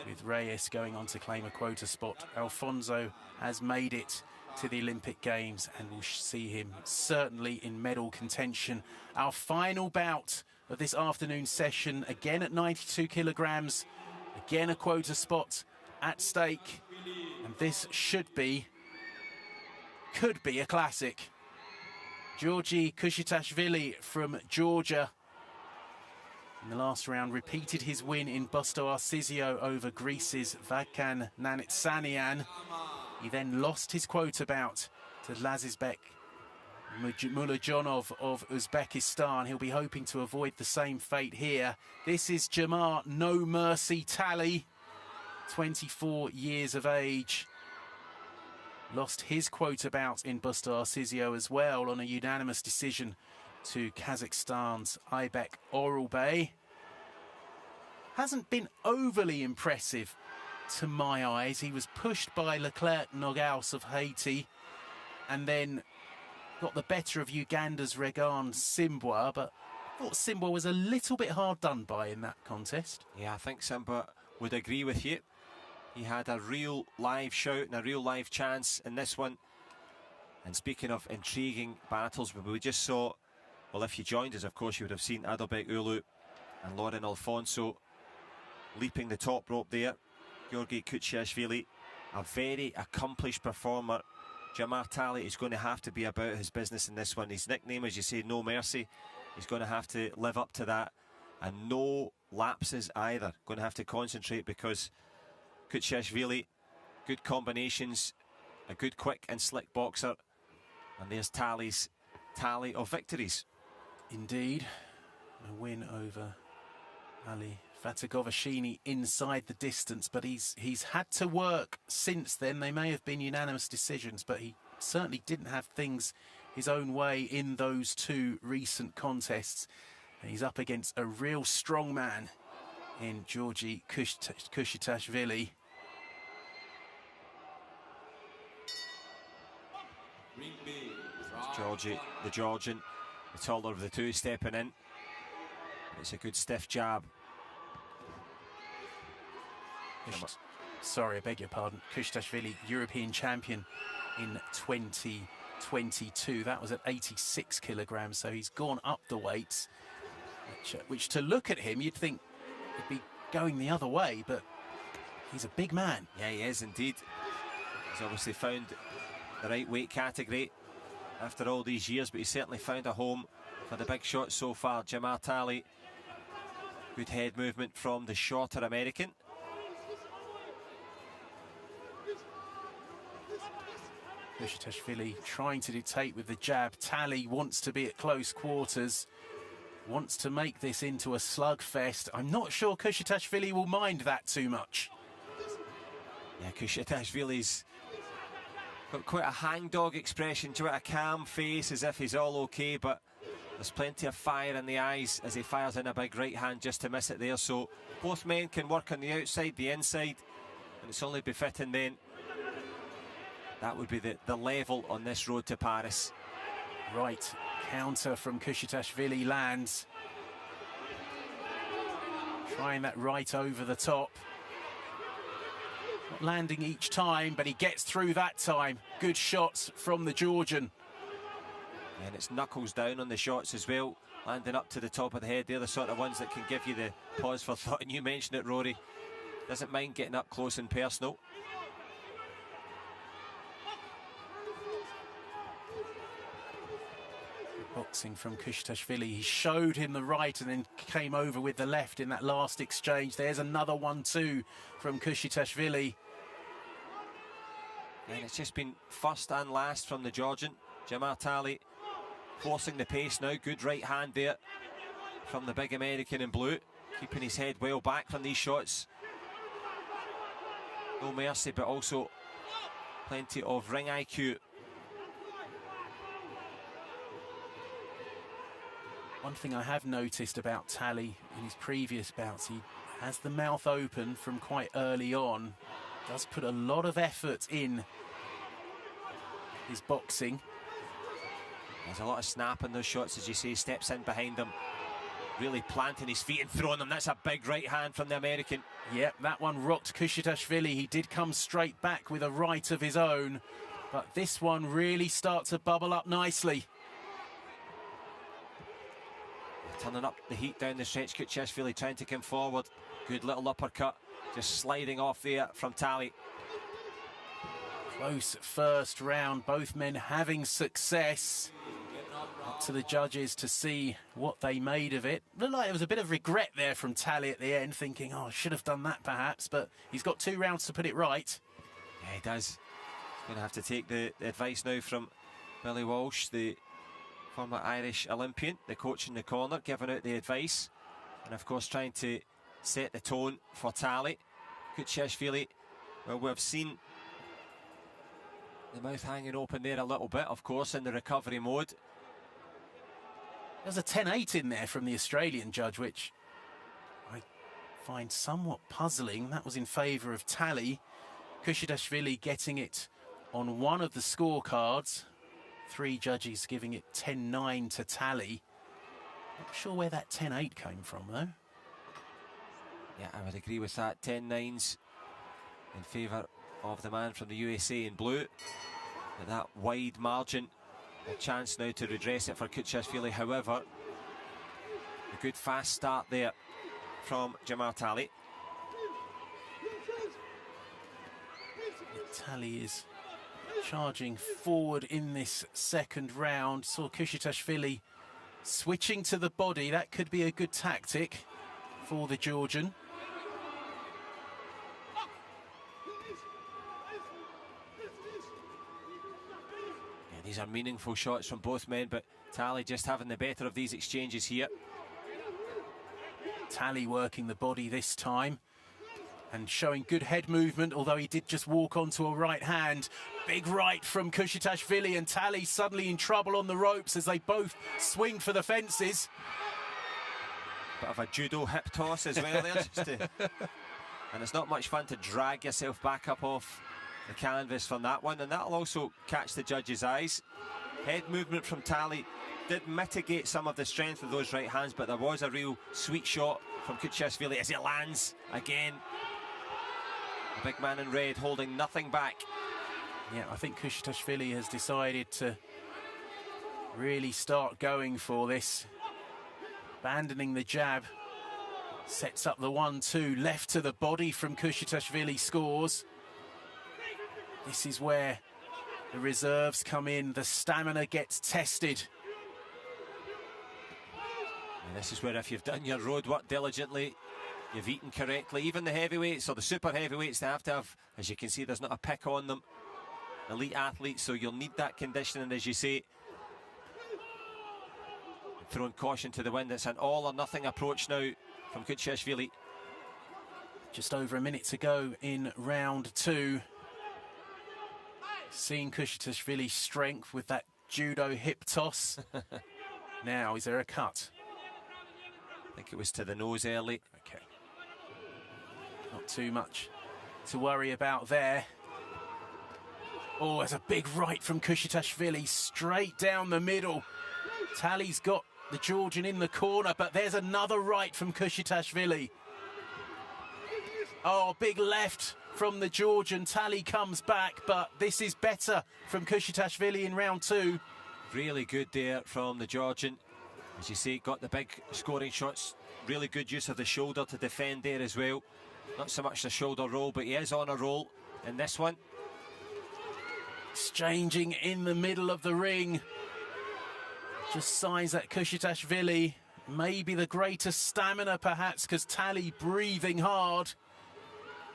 with Reyes going on to claim a quota spot. Alfonso has made it to the Olympic Games and we'll see him certainly in medal contention. Our final bout of this afternoon session, again at 92 kilograms, again a quota spot at stake, and this could be a classic. Georgii Kushitashvili from Georgia in the last round repeated his win in Busto Arsizio over Greece's Vagkan Nanitsanian. He then lost his quota bout to Lazizbek Mulajonov of Uzbekistan. He'll be hoping to avoid the same fate here. This is Jamar No Mercy Talley, 24 years of age. Lost his quota bout in Busto Arsizio as well on a unanimous decision to Kazakhstan's Aybek Oralbey. Hasn't been overly impressive to my eyes. He was pushed by Leclerc Nogaus of Haiti and then got the better of Uganda's Regan Simbwa, but I thought Simbwa was a little bit hard done by in that contest. Yeah, I think Simbwa would agree with you. He had a real live shout and a real live chance in this one. And speaking of intriguing battles, we just saw, well, if you joined us, of course, you would have seen Adalbek Ulu and Lauren Alfonso leaping the top rope there. Georgii Kushitashvili, a very accomplished performer. Jamar Talley is going to have to be about his business in this one. His nickname, as you say, No Mercy. He's going to have to live up to that. And no lapses either. Going to have to concentrate because Kushitashvili, good combinations, a good quick and slick boxer. And there's Talley's tally of victories. Indeed. A win over Ali Fatagovashini inside the distance, but he's had to work since then. They may have been unanimous decisions, but he certainly didn't have things his own way in those two recent contests. And he's up against a real strong man in Georgii Kushitashvili. Georgii, the Georgian, the taller of the two, stepping in. It's a good stiff jab. Sorry, I beg your pardon. Kushitashvili, European champion in 2022. That was at 86 kilograms, so he's gone up the weights, which to look at him, you'd think he'd be going the other way, but he's a big man. Yeah, he is indeed. He's obviously found the right weight category after all these years, but he's certainly found a home for the big shots so far. Jamar Talley, good head movement from the shorter American. Kushitashvili trying to dictate with the jab. Talley wants to be at close quarters, wants to make this into a slugfest. I'm not sure Kushitashvili will mind that too much. Yeah, Kushitashvili's got quite a hangdog expression to it, a calm face as if he's all okay, but there's plenty of fire in the eyes as he fires in a big right hand just to miss it there. So both men can work on the outside, the inside, and it's only befitting then. That would be the level on this road to Paris. Right, counter from Kushitashvili lands. Trying that right over the top. Not landing each time, but he gets through that time. Good shots from the Georgian. And it's knuckles down on the shots as well. Landing up to the top of the head. They're the sort of ones that can give you the pause for thought. And you mentioned it, Rory. Doesn't mind getting up close and personal. Boxing from Kushitashvili. He showed him the right and then came over with the left in that last exchange. There's another 1-2 from Kushitashvili. And it's just been first and last from the Georgian. Jamar Talley forcing the pace now. Good right hand there from the big American in blue. Keeping his head well back from these shots. No mercy, but also plenty of ring IQ. One thing I have noticed about Talley in his previous bouts, he has the mouth open from quite early on. Does put a lot of effort in his boxing. There's a lot of snap in those shots, as you say. Steps in behind them. really planting his feet and throwing them. That's a big right hand from the American. Yep, that one rocked Kushitashvili. He did come straight back with a right of his own, but this one really starts to bubble up nicely. Turning up the heat down the stretch, Kushitashvili trying to come forward. Good little uppercut, just sliding off there from Talley. Close first round, both men having success. Up to the judges to see what they made of it. Looked like there was a bit of regret there from Talley at the end, thinking, oh, I should have done that perhaps, but he's got 2 rounds to put it right. Yeah, he does. He's going to have to take the advice now from Billy Walsh, the former Irish Olympian, the coach in the corner, giving out the advice. And of course trying to set the tone for Talley. Kushitashvili, well, we've seen the mouth hanging open there a little bit, of course, in the recovery mode. There's a 10-8 in there from the Australian judge, which I find somewhat puzzling. That was in favour of Talley. Kushitashvili getting it on one of the scorecards. 3 judges giving it 10-9 to Talley. Not sure where that 10-8 came from, though. Yeah, I would agree with that. 10-9s in favour of the man from the USA in blue. But that wide margin, a chance now to redress it for Kushitashvili. However, a good fast start there from Jamar Talley. Talley is charging forward in this second round. Saw Kushitashvili switching to the body. That could be a good tactic for the Georgian. These are meaningful shots from both men, but Talley just having the better of these exchanges here. Talley working the body this time and showing good head movement, although he did just walk onto a right hand. Big right from Kushitashvili, and Talley suddenly in trouble on the ropes as they both swing for the fences. Bit of a judo hip toss as well there. And it's not much fun to drag yourself back up off the canvas from that one, and that'll also catch the judge's eyes. Head movement from Talley did mitigate some of the strength of those right hands, but there was a real sweet shot from Kushitashvili as it lands again. The big man in red holding nothing back. Yeah, I think Kushitashvili has decided to really start going for this. Abandoning the jab. Sets up the 1-2, left to the body from Kushitashvili, scores. This is where the reserves come in, the stamina gets tested. And this is where if you've done your road work diligently, you've eaten correctly, even the heavyweights or the super heavyweights, they have to have, as you can see, there's not a pick on them. Elite athletes, so you'll need that conditioning, as you say. Throwing caution to the wind, it's an all or nothing approach now from Kushitashvili. Just over a minute to go in round 2. Seeing Kushitashvili's strength with that judo hip toss. Now, is there a cut? I think it was to the nose early. Okay. Not too much to worry about there. Oh, there's a big right from Kushitashvili, straight down the middle. Talley's got the Georgian in the corner, but there's another right from Kushitashvili. Oh, big left from the Georgian. Talley comes back, but this is better from Kushitashvili in round 2. Really good there from the Georgian. As you see, got the big scoring shots. Really good use of the shoulder to defend there as well. Not so much the shoulder roll, but he is on a roll in this one. Exchanging in the middle of the ring. Just signs that Kushitashvili maybe the greater stamina perhaps, because Talley breathing hard.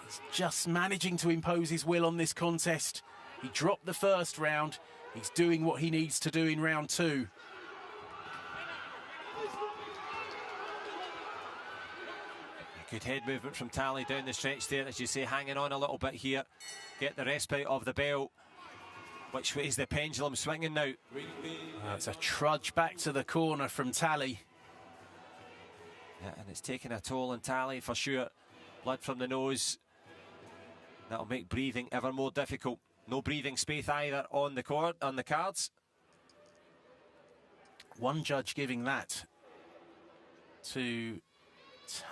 He's just managing to impose his will on this contest. He dropped the first round. He's doing what he needs to do in round 2. Good head movement from Talley down the stretch there, as you say, hanging on a little bit here. Get the respite of the bell. Which way is the pendulum swinging now? It's a trudge back to the corner from Talley. Yeah, and it's taking a toll on Talley for sure. Blood from the nose. That'll make breathing ever more difficult. No breathing space either on the cards. One judge giving that to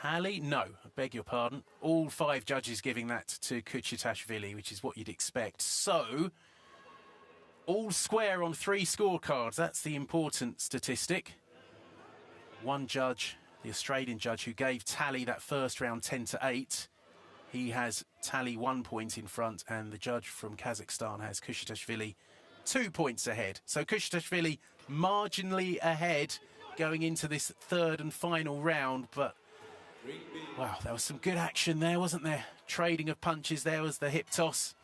Talley. No, I beg your pardon. All 5 judges giving that to Kushitashvili, which is what you'd expect. So, all square on 3 scorecards. That's the important statistic. One judge, the Australian judge, who gave Talley that first round 10-8. He has Talley 1 point in front, and the judge from Kazakhstan has Kushitashvili 2 points ahead. So Kushitashvili marginally ahead going into this 3rd and final round, but wow, there was some good action there, wasn't there? Trading of punches. There was the hip toss.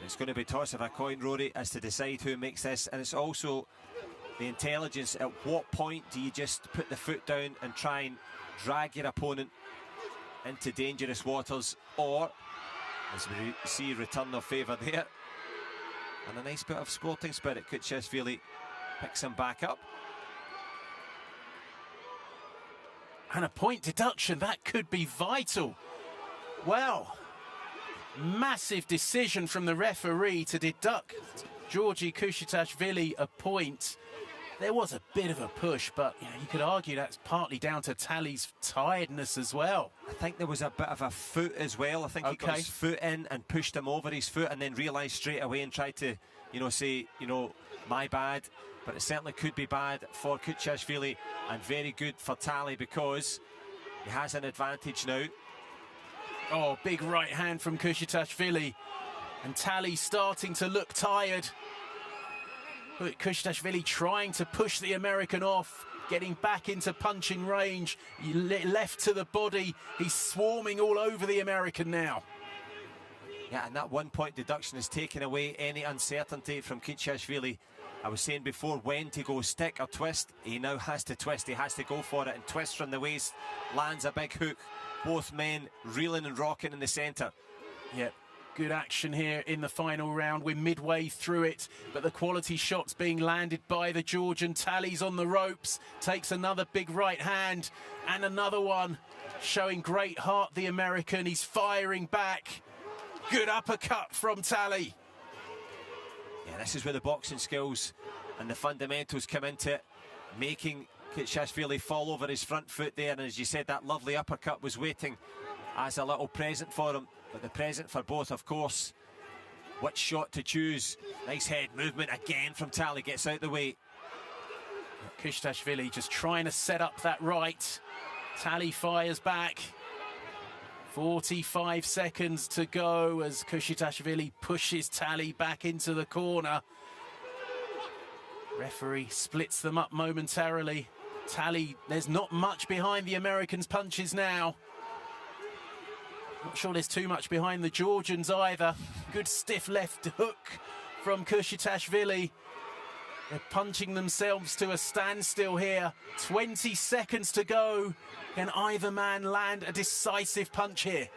It's going to be toss of a coin, Rory, as to decide who makes this, and it's also the intelligence. At what point do you just put the foot down and try and drag your opponent into dangerous waters, or, as we see, return of favour there, and a nice bit of sporting spirit. Kushitashvili picks him back up. And a point deduction, that could be vital. Well, massive decision from the referee to deduct Georgii Kushitashvili a point. There was a bit of a push, but you could argue that's partly down to Talley's tiredness as well. I think there was a bit of a foot as well. I think he got his foot in and pushed him over his foot, and then realised straight away and tried to, say, my bad. But it certainly could be bad for Kushitashvili, and very good for Talley, because he has an advantage now. Oh, big right hand from Kushitashvili, and Talley starting to look tired. Look, Kushitashvili trying to push the American off, getting back into punching range. Left to the body, he's swarming all over the American now. Yeah, and that 1 point deduction has taken away any uncertainty from Kushitashvili. I was saying before when to go stick or twist. He now has to twist. He has to go for it and twist from the waist. Lands a big hook. Both men reeling and rocking in the centre. Yep. Good action here in the final round. We're midway through it, but the quality shots being landed by the Georgian. Talley's on the ropes, takes another big right hand, and another one, showing great heart, the American. He's firing back. Good uppercut from Talley. Yeah, this is where the boxing skills and the fundamentals come into it, making Kushitashvili fall over his front foot there, and as you said, that lovely uppercut was waiting as a little present for him. But the present for both, of course, which shot to choose. Nice head movement again from Talley, gets out the way. Kushitashvili just trying to set up that right. Talley fires back. 45 seconds to go as Kushitashvili pushes Talley back into the corner. Referee splits them up momentarily. Talley, there's not much behind the Americans' punches now. Not sure there's too much behind the Georgians either. Good stiff left hook from Kushitashvili. They're punching themselves to a standstill here. 20 seconds to go. Can either man land a decisive punch here?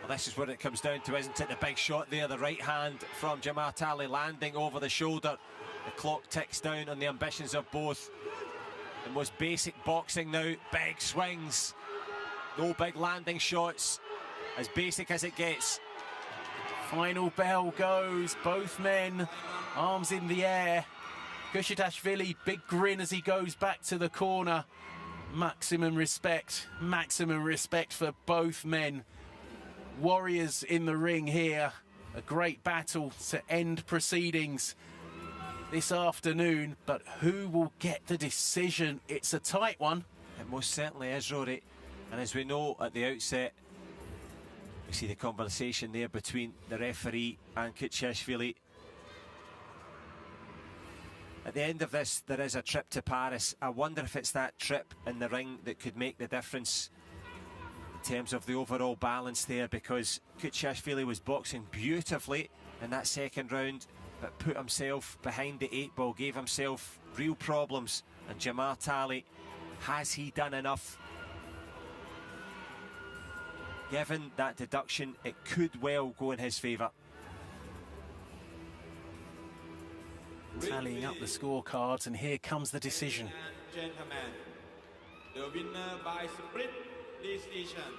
Well, this is what it comes down to, isn't it? The big shot there, the right hand from Jamar Talley landing over the shoulder. The clock ticks down on the ambitions of both. The most basic boxing now, big swings. No big landing shots, as basic as it gets. Final bell goes, both men, arms in the air. Kushitashvili, big grin as he goes back to the corner. Maximum respect for both men. Warriors in the ring here. A great battle to end proceedings this afternoon, but who will get the decision? It's a tight one. It most certainly is, Rory. And as we know at the outset, we see the conversation there between the referee and Kushitashvili. At the end of this, there is a trip to Paris. I wonder if it's that trip in the ring that could make the difference in terms of the overall balance there, because Kushitashvili was boxing beautifully in that second round, but put himself behind the 8 ball, gave himself real problems. And Jamar Talley, has he done enough? Given that deduction, it could well go in his favour. Tallying up the scorecards, and here comes the decision. Gentlemen, the winner by split decision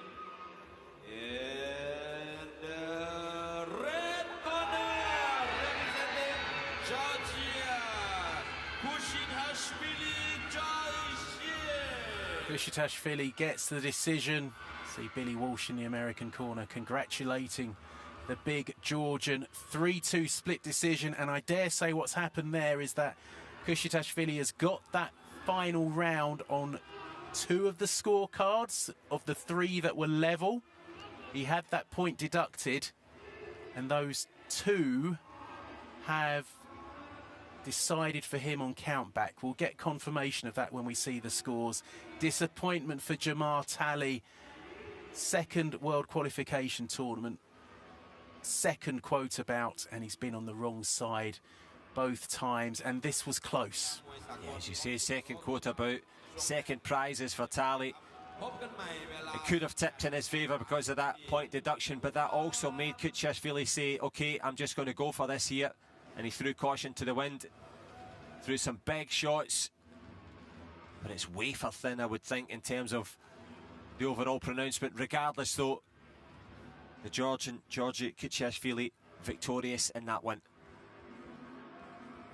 in the red corner, representing Georgia, Kushitashvili, Kushitashvili gets the decision. See Billy Walsh in the American corner congratulating the big Georgian. 3-2 split decision, and I dare say what's happened there is that Kushitashvili has got that final round on 2 of the scorecards of the 3 that were level. He had that point deducted, and those 2 have decided for him on countback. We'll get confirmation of that when we see the scores. Disappointment for Jamar Talley. Second World Qualification Tournament, second quota bout, and he's been on the wrong side both times, and this was close. Yeah, as you say, second quota bout, second prizes for Talley. It could have tipped in his favour because of that point deduction, but that also made Kushitashvili say, OK, I'm just going to go for this here. And he threw caution to the wind, threw some big shots, but it's wafer thin, I would think, in terms of the overall pronouncement. Regardless, though, the Georgian Georgii Kushitashvili victorious in that one.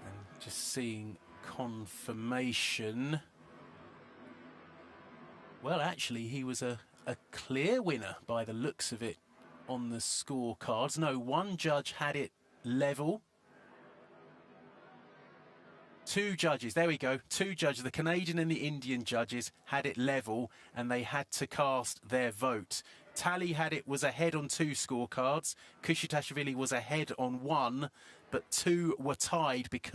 And just seeing confirmation. Well, actually, he was a clear winner by the looks of it on the scorecards. No, one judge had it level. 2 judges, there we go, 2 judges, the Canadian and the Indian judges had it level, and they had to cast their vote. Talley had it, was ahead on 2 scorecards. Kushitashvili was ahead on 1, but 2 were tied because